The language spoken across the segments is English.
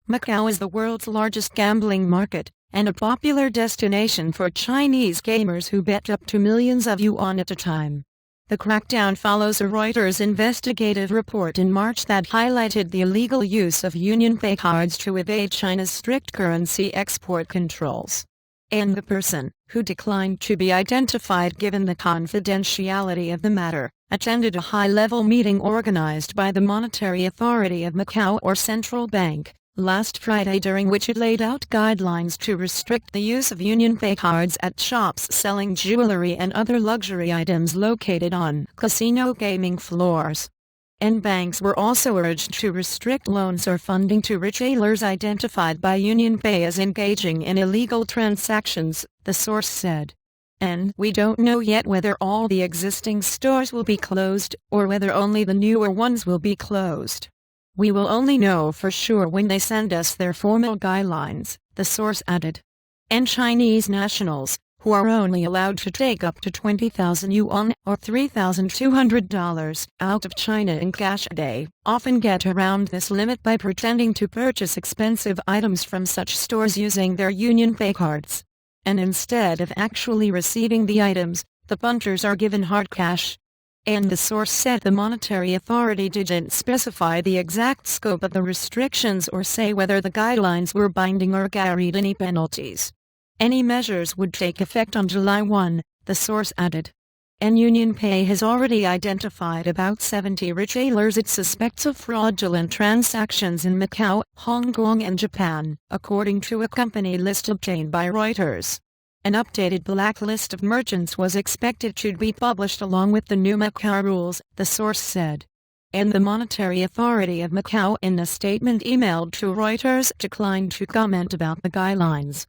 Macau is the world's largest gambling market, and a popular destination for Chinese gamers who bet up to millions of yuan at a time. The crackdown follows a Reuters investigative report in March that highlighted the illegal use of UnionPay cards to evade China's strict currency export controls. And the person, who declined to be identified given the confidentiality of the matter, attended a high-level meeting organized by the Monetary Authority of Macau or Central Bank last Friday, during which it laid out guidelines to restrict the use of UnionPay cards at shops selling jewellery and other luxury items located on casino gaming floors. And banks were also urged to restrict loans or funding to retailers identified by UnionPay as engaging in illegal transactions, the source said. And we don't know yet whether all the existing stores will be closed, or whether only the newer ones will be closed. We will only know for sure when they send us their formal guidelines, the source added. And Chinese nationals, who are only allowed to take up to 20,000 yuan or $3,200 out of China in cash a day, often get around this limit by pretending to purchase expensive items from such stores using their UnionPay cards. And instead of actually receiving the items, the punters are given hard cash. And the source said the Monetary Authority didn't specify the exact scope of the restrictions or say whether the guidelines were binding or carried any penalties. Any measures would take effect on July 1, the source added. And UnionPay has already identified about 70 retailers it suspects of fraudulent transactions in Macau, Hong Kong and Japan, according to a company list obtained by Reuters. An updated blacklist of merchants was expected to be published along with the new Macau rules, the source said. And the Monetary Authority of Macau, in a statement emailed to Reuters, declined to comment about the guidelines.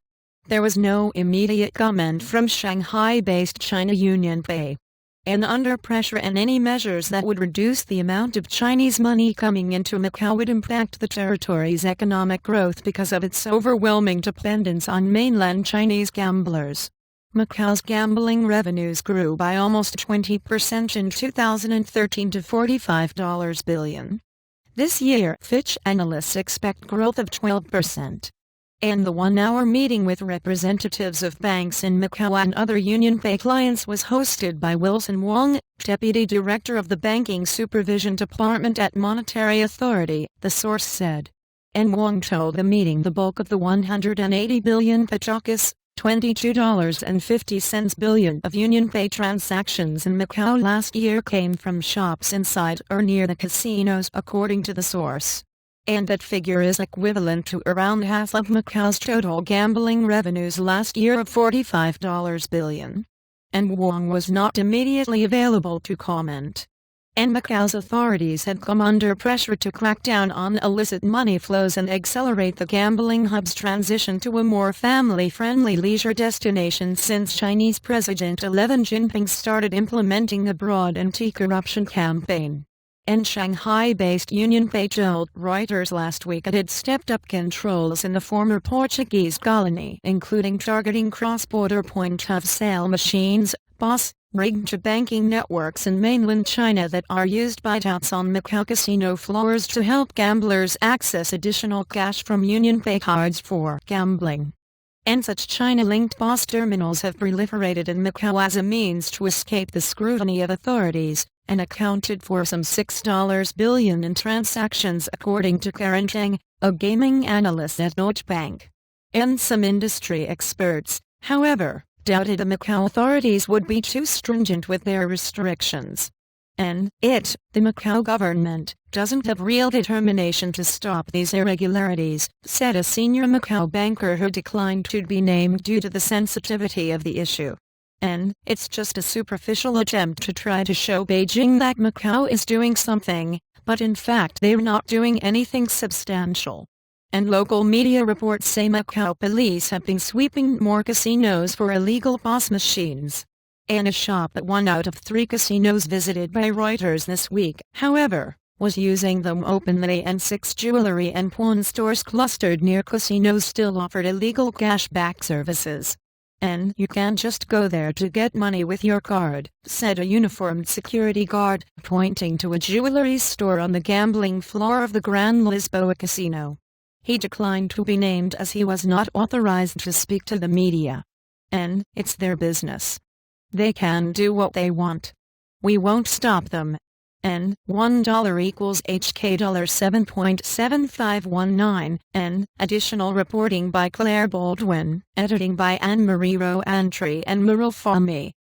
There was no immediate comment from Shanghai-based China UnionPay. And under pressure, and any measures that would reduce the amount of Chinese money coming into Macau would impact the territory's economic growth because of its overwhelming dependence on mainland Chinese gamblers. Macau's gambling revenues grew by almost 20% in 2013 to $45 billion. This year, Fitch analysts expect growth of 12%. And the one-hour meeting with representatives of banks in Macau and other UnionPay clients was hosted by Wilson Wong, Deputy Director of the Banking Supervision Department at Monetary Authority, the source said. And Wong told the meeting the bulk of the 180 billion pachacas, $22.50 billion of UnionPay transactions in Macau last year came from shops inside or near the casinos, according to the source. And that figure is equivalent to around half of Macau's total gambling revenues last year of $45 billion. And Wong was not immediately available to comment. And Macau's authorities had come under pressure to crack down on illicit money flows and accelerate the gambling hub's transition to a more family-friendly leisure destination since Chinese President Xi Jinping started implementing a broad anti-corruption campaign. And Shanghai-based UnionPay told Reuters last week it had stepped up controls in the former Portuguese colony, including targeting cross-border point-of-sale machines, rigged banking networks in mainland China that are used by touts on Macau casino floors to help gamblers access additional cash from UnionPay cards for gambling. And such China-linked POS terminals have proliferated in Macau as a means to escape the scrutiny of authorities, and accounted for some $6 billion in transactions, according to Karen Cheng, a gaming analyst at Deutsche Bank. And some industry experts, however, doubted the Macau authorities would be too stringent with their restrictions. And the Macau government, doesn't have real determination to stop these irregularities, said a senior Macau banker who declined to be named due to the sensitivity of the issue. And it's just a superficial attempt to try to show Beijing that Macau is doing something, but in fact they're not doing anything substantial. And local media reports say Macau police have been sweeping more casinos for illegal POS machines. And a shop at 1 out of 3 casinos visited by Reuters this week, however, was using them openly, and 6 jewellery and pawn stores clustered near casinos still offered illegal cashback services. And you can't just go there to get money with your card, said a uniformed security guard, pointing to a jewellery store on the gambling floor of the Grand Lisboa casino. He declined to be named as he was not authorized to speak to the media. And it's their business. They can do what they want. We won't stop them. N $1 equals HK $7.7519. N additional reporting by Claire Baldwin, editing by Anne-Marie Roantry and Meryl Fahmy.